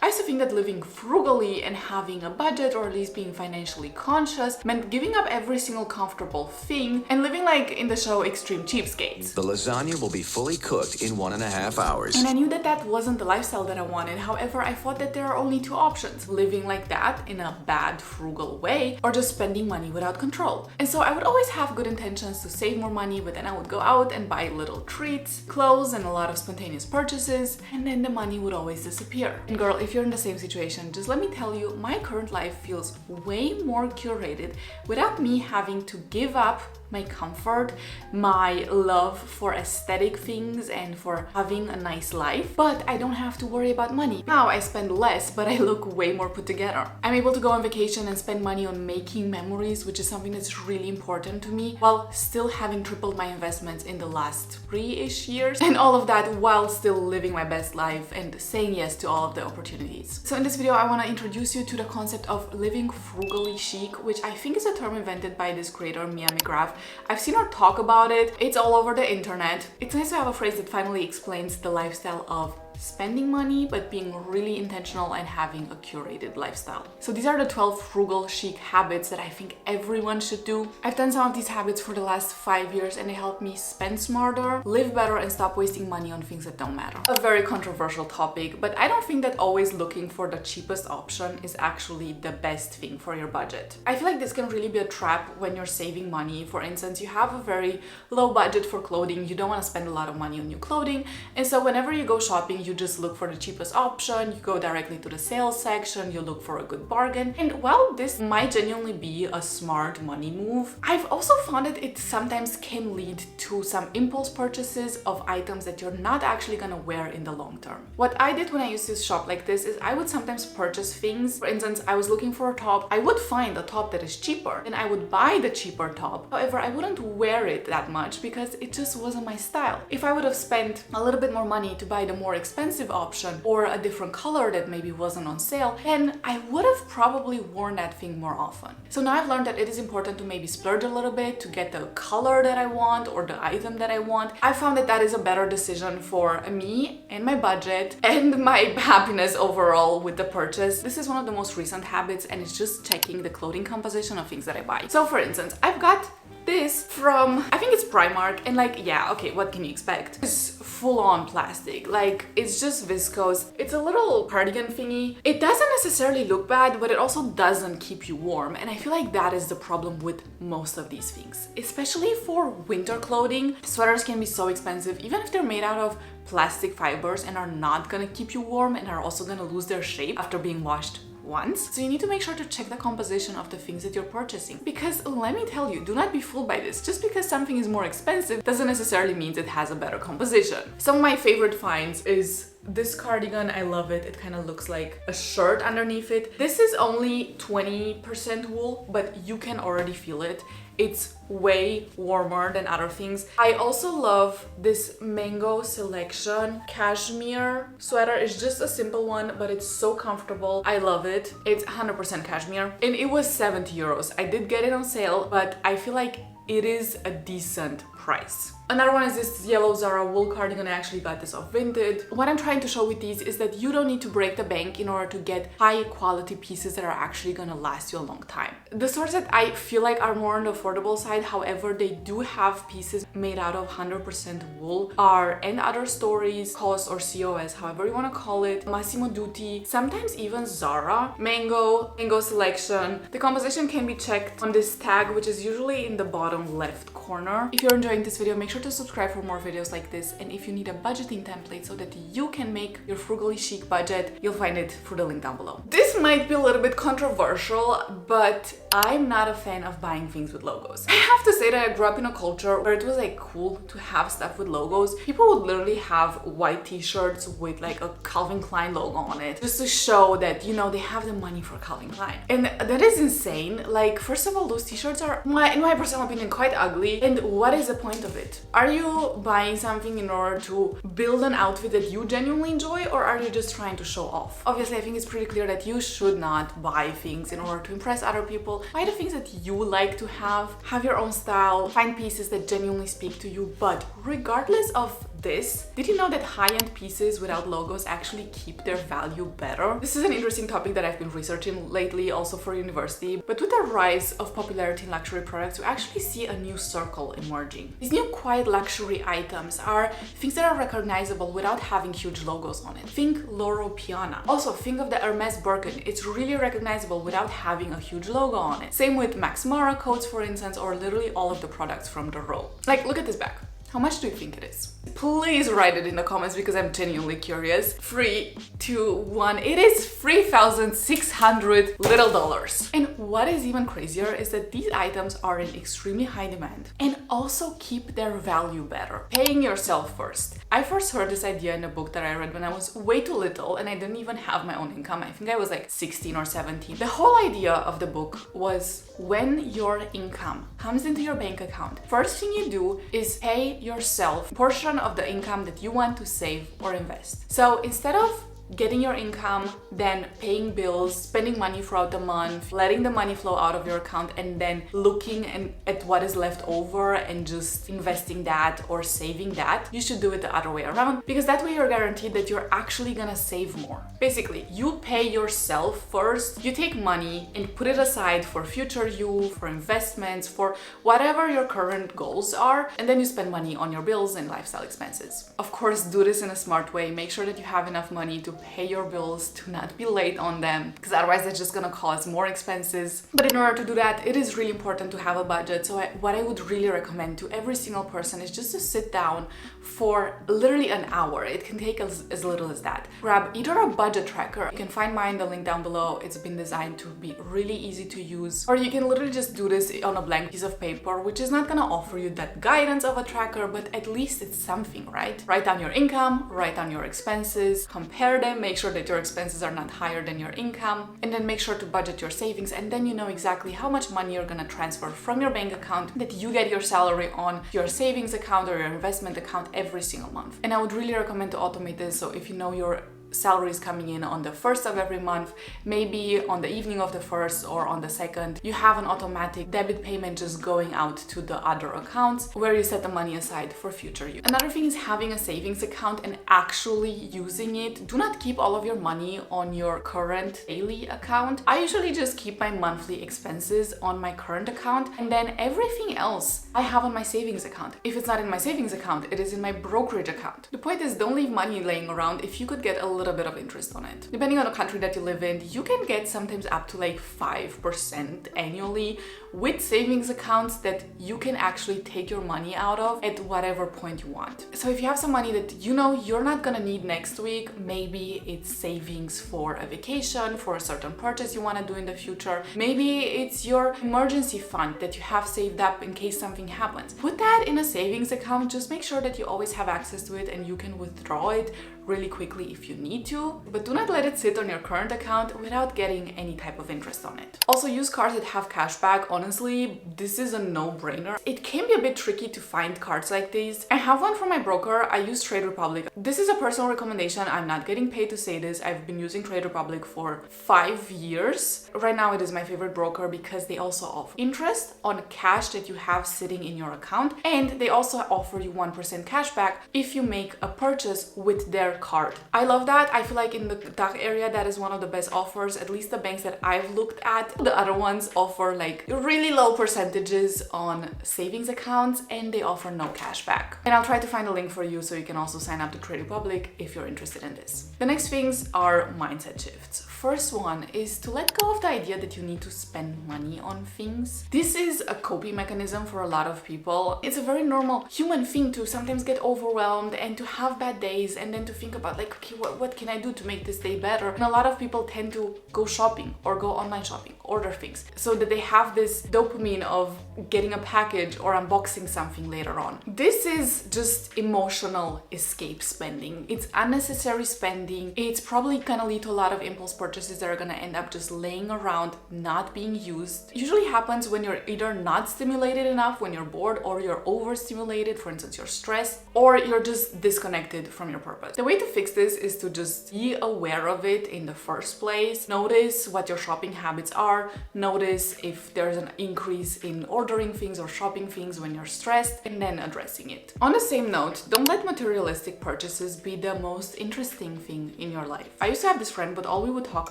I used to think that living frugally and having a budget, or at least being financially conscious, meant giving up every single comfortable thing and living like in the show Extreme Cheapskates. The lasagna will be fully cooked in 1.5 hours. And I knew that that wasn't the lifestyle that I wanted. However, I thought that there are only two options: living like that in a bad, frugal way, or just spending money without control. And so I would always have good intentions to save more money, but then I would go out and buy little treats, clothes, and a lot of spontaneous purchases, and then the money would always disappear. And girl, if you're in the same situation, just let me tell you, my current life feels way more curated without me having to give up my comfort, my love for aesthetic things and for having a nice life, but I don't have to worry about money. Now I spend less, but I look way more put together. I'm able to go on vacation and spend money on making memories, which is something that's really important to me, while still having tripled my investments in the last 3-ish years, and all of that while still living my best life and saying yes to all of the opportunities. So in this video, I want to introduce you to the concept of living frugally chic, which I think is a term invented by this creator, Mia McGrath. I've seen her talk about it. It's all over the internet. It's nice to have a phrase that finally explains the lifestyle of spending money, but being really intentional and having a curated lifestyle. So these are the 12 frugal chic habits that I think everyone should do. I've done some of these habits for the last 5 years and they help me spend smarter, live better, and stop wasting money on things that don't matter. A very controversial topic, but I don't think that always looking for the cheapest option is actually the best thing for your budget. I feel like this can really be a trap when you're saving money. For instance, you have a very low budget for clothing, you don't want to spend a lot of money on new clothing, and so whenever you go shopping, you just look for the cheapest option, you go directly to the sales section, you look for a good bargain. And while this might genuinely be a smart money move, I've also found that it sometimes can lead to some impulse purchases of items that you're not actually gonna wear in the long term. What I did when I used to shop like this is I would sometimes purchase things. For instance, I was looking for a top, I would find a top that is cheaper, and I would buy the cheaper top. However, I wouldn't wear it that much because it just wasn't my style. If I would have spent a little bit more money to buy the more expensive option or a different color that maybe wasn't on sale, then I would have probably worn that thing more often. So now I've learned that it is important to maybe splurge a little bit to get the color that I want or the item that I want. I found that that is a better decision for me and my budget and my happiness overall with the purchase. This is one of the most recent habits, and it's just checking the clothing composition of things that I buy. So for instance, I've got this from, I think it's Primark, and like, yeah, okay, what can you expect? It's full-on plastic, like it's just viscose. It's a little cardigan thingy. It doesn't necessarily look bad, but it also doesn't keep you warm, and I feel like that is the problem with most of these things, especially for winter clothing. Sweaters can be so expensive, even if they're made out of plastic fibers and are not gonna keep you warm and are also gonna lose their shape after being washed once. So you need to make sure to check the composition of the things that you're purchasing, because let me tell you, do not be fooled by this. Just because something is more expensive doesn't necessarily mean it has a better composition. Some of my favorite finds is this cardigan. I love it. It kind of looks like a shirt underneath it. This is only 20% wool, but you can already feel it. It's way warmer than other things. I also love this Mango Selection cashmere sweater. It's just a simple one, but it's so comfortable. I love it. It's 100% cashmere, and it was 70 euros. I did get it on sale, but I feel like it is a decent price. Another one is this yellow Zara wool cardigan. I actually got this off Vinted. What I'm trying to show with these is that you don't need to break the bank in order to get high quality pieces that are actually gonna last you a long time. The sorts that I feel like are more on the affordable side, however, they do have pieces made out of 100% wool, are And Other Stories, COS or COS, however you want to call it, Massimo Dutti, sometimes even Zara, Mango Selection. The composition can be checked on this tag, which is usually in the bottom left corner. If you're enjoying this video, make sure to subscribe for more videos like this, and if you need a budgeting template so that you can make your frugally chic budget, you'll find it through the link down below. This might be a little bit controversial, but I'm not a fan of buying things with logos. I have to say that I grew up in a culture where it was like cool to have stuff with logos. People would literally have white t-shirts with like a Calvin Klein logo on it, just to show that, you know, they have the money for Calvin Klein. And that is insane. Like, first of all, those t-shirts are, in my personal opinion, quite ugly. And what is the point of it? Are you buying something in order to build an outfit that you genuinely enjoy, or are you just trying to show off? Obviously, I think it's pretty clear that you should not buy things in order to impress other people. Buy the things that you like to have your own style, find pieces that genuinely speak to you. But regardless of this. Did you know that high-end pieces without logos actually keep their value better? This is an interesting topic that I've been researching lately, also for university. But with the rise of popularity in luxury products, we actually see a new circle emerging. These new quiet luxury items are things that are recognizable without having huge logos on it. Think Loro Piana. Also, think of the Hermes Birkin. It's really recognizable without having a huge logo on it. Same with Max Mara coats, for instance, or literally all of the products from the row. Like, look at this bag. How much do you think it is? Please write it in the comments because I'm genuinely curious. 3, 2, 1. It is $3,600 little dollars. And what is even crazier is that these items are in extremely high demand and also keep their value better. Paying yourself first. I first heard this idea in a book that I read when I was way too little and I didn't even have my own income. I think I was like 16 or 17. The whole idea of the book was when your income comes into your bank account, first thing you do is pay yourself a portion of the income that you want to save or invest. So instead of getting your income, then paying bills, spending money throughout the month, letting the money flow out of your account, and then looking at what is left over and just investing that or saving that, you should do it the other way around, because that way you're guaranteed that you're actually gonna save more. Basically, you pay yourself first, you take money and put it aside for future you, for investments, for whatever your current goals are, and then you spend money on your bills and lifestyle expenses. Of course, do this in a smart way. Make sure that you have enough money to pay your bills, to not be late on them, because otherwise it's just gonna cause more expenses. But in order to do that, it is really important to have a budget. So what I would really recommend to every single person is just to sit down for literally an hour. It can take as little as that. Grab either a budget tracker. You can find mine, the link down below. It's been designed to be really easy to use. Or you can literally just do this on a blank piece of paper, which is not gonna offer you that guidance of a tracker, but at least it's something, right? Write down your income, write down your expenses, compare them, make sure that your expenses are not higher than your income, and then make sure to budget your savings, and then you know exactly how much money you're gonna transfer from your bank account that you get your salary on your savings account or your investment account every single month. And I would really recommend to automate this. So if you know your salary is coming in on the 1st of every month, maybe on the evening of the 1st or on the 2nd, you have an automatic debit payment just going out to the other accounts where you set the money aside for future use. Another thing is having a savings account and actually using it. Do not keep all of your money on your current daily account. I usually just keep my monthly expenses on my current account, and then everything else I have on my savings account. If it's not in my savings account, it is in my brokerage account. The point is, don't leave money laying around if you could get a little bit of interest on it. Depending on the country that you live in, you can get sometimes up to like 5% annually with savings accounts that you can actually take your money out of at whatever point you want. So if you have some money that you know you're not gonna need next week, maybe it's savings for a vacation, for a certain purchase you want to do in the future, maybe it's your emergency fund that you have saved up in case something happens. Put that in a savings account. Just make sure that you always have access to it and you can withdraw it really quickly if you need to, but do not let it sit on your current account without getting any type of interest on it. Also, use cards that have cash back. Honestly, this is a no-brainer. It can be a bit tricky to find cards like these. I have one from my broker. I use Trade Republic. This is a personal recommendation. I'm not getting paid to say this. I've been using Trade Republic for 5 years. Right now, it is my favorite broker because they also offer interest on cash that you have sitting in your account, and they also offer you 1% cash back if you make a purchase with their card. I love that. I feel like in the DACH area, that is one of the best offers, at least the banks that I've looked at. The other ones offer like really low percentages on savings accounts and they offer no cash back. And I'll try to find a link for you so you can also sign up to Trade Republic if you're interested in this. The next things are mindset shifts. First one is to let go of the idea that you need to spend money on things. This is a coping mechanism for a lot of people. It's a very normal human thing to sometimes get overwhelmed and to have bad days and then to think about like, okay, what can I do to make this day better? And a lot of people tend to go shopping or go online shopping, order things, so that they have this dopamine of getting a package or unboxing something later on. This is just emotional escape spending. It's unnecessary spending. It's probably gonna lead to a lot of impulse purchases purchases that are gonna end up just laying around, not being used, usually happens when you're either not stimulated enough, when you're bored, or you're overstimulated, for instance, you're stressed, or you're just disconnected from your purpose. The way to fix this is to just be aware of it in the first place. Notice what your shopping habits are. Notice if there's an increase in ordering things or shopping things when you're stressed, and then addressing it. On the same note, don't let materialistic purchases be the most interesting thing in your life. I used to have this friend, but all we would talk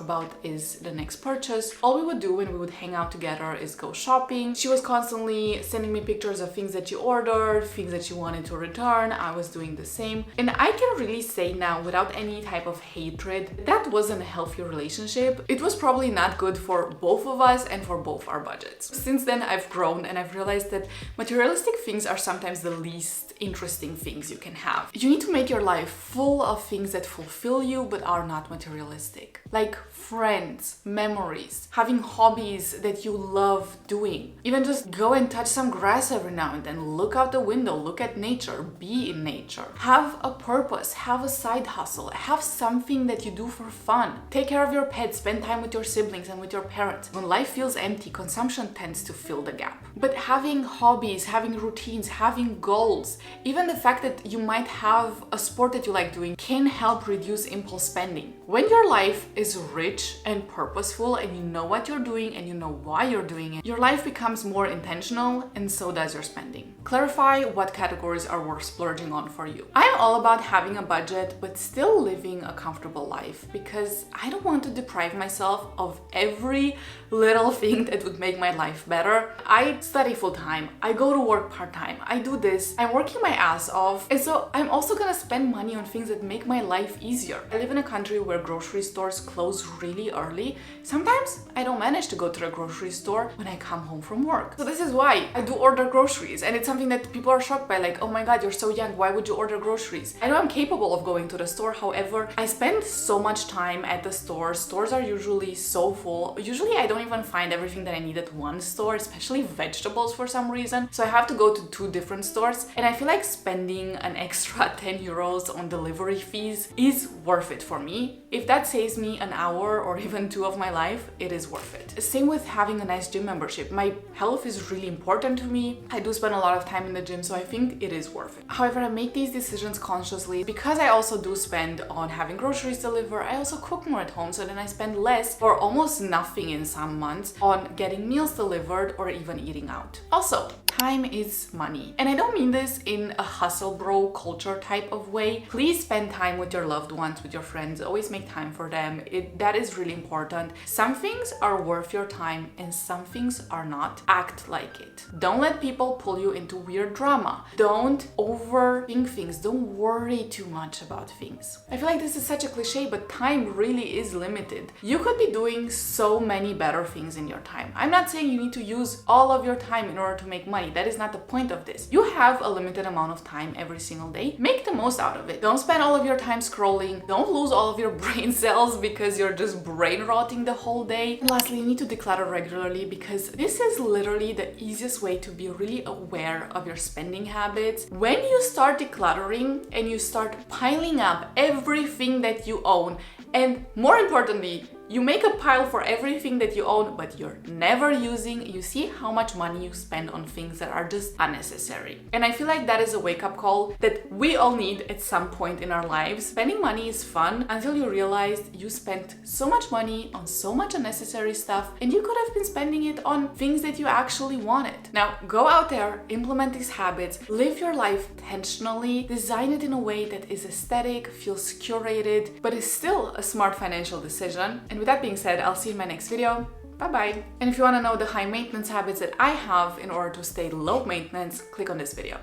about is the next purchase. All we would do when we would hang out together is go shopping. She was constantly sending me pictures of things that she ordered, things that she wanted to return. I was doing the same. And I can really say now, without any type of hatred, that wasn't a healthy relationship. It was probably not good for both of us and for both our budgets. Since then, I've grown and I've realized that materialistic things are sometimes the least interesting things you can have. You need to make your life full of things that fulfill you but are not materialistic. Like friends, memories, having hobbies that you love doing. Even just go and touch some grass every now and then, look out the window, look at nature, be in nature. Have a purpose, have a side hustle, have something that you do for fun. Take care of your pets, spend time with your siblings and with your parents. When life feels empty, consumption tends to fill the gap. But having hobbies, having routines, having goals, even the fact that you might have a sport that you like doing can help reduce impulse spending. When your life is rich and purposeful and you know what you're doing and you know why you're doing it, your life becomes more intentional and so does your spending. Clarify what categories are worth splurging on for you. I'm all about having a budget but still living a comfortable life because I don't want to deprive myself of every little thing that would make my life better. I study full-time, I go to work part-time, I do this, I'm working my ass off, and so I'm also gonna spend money on things that make my life easier. I live in a country where grocery stores close really early. Sometimes I don't manage to go to the grocery store when I come home from work. So this is why I do order groceries, and it's something that people are shocked by, like, oh my god, you're so young, why would you order groceries? I know I'm capable of going to the store, however, I spend so much time at the store. Stores are usually so full. Usually I don't even find everything that I need at one store, especially vegetables for some reason. So I have to go to 2 different stores, and I feel like spending an extra 10 euros on delivery fees is worth it for me. If that saves me an hour or even 2 of my life, it is worth it. Same with having a nice gym membership. My health is really important to me. I do spend a lot of time in the gym, so I think it is worth it. However, I make these decisions consciously because I also do spend on having groceries delivered. I also cook more at home, so then I spend less or almost nothing in some months on getting meals delivered or even eating out. Also, time is money. And I don't mean this in a hustle bro culture type of way. Please spend time with your loved ones, with your friends. Always make time for them. That is really important. Some things are worth your time and some things are not. Act like it. Don't let people pull you into weird drama. Don't overthink things. Don't worry too much about things. I feel like this is such a cliche, but time really is limited. You could be doing so many better things in your time. I'm not saying you need to use all of your time in order to make money. That is not the point of this. You have a limited amount of time every single day. Make the most out of it. Don't spend all of your time scrolling. Don't lose all of your brain cells because you're just brain rotting the whole day. And lastly, you need to declutter regularly because this is literally the easiest way to be really aware of your spending habits. When you start decluttering and you start piling up everything that you own, and more importantly, you make a pile for everything that you own, but you're never using, you see how much money you spend on things that are just unnecessary. And I feel like that is a wake-up call that we all need at some point in our lives. Spending money is fun until you realize you spent so much money on so much unnecessary stuff, and you could have been spending it on things that you actually wanted. Now, go out there, implement these habits, live your life intentionally, design it in a way that is aesthetic, feels curated, but is still a smart financial decision. And with that being said, I'll see you in my next video. Bye-bye. And if you want to know the high maintenance habits that I have in order to stay low maintenance, click on this video.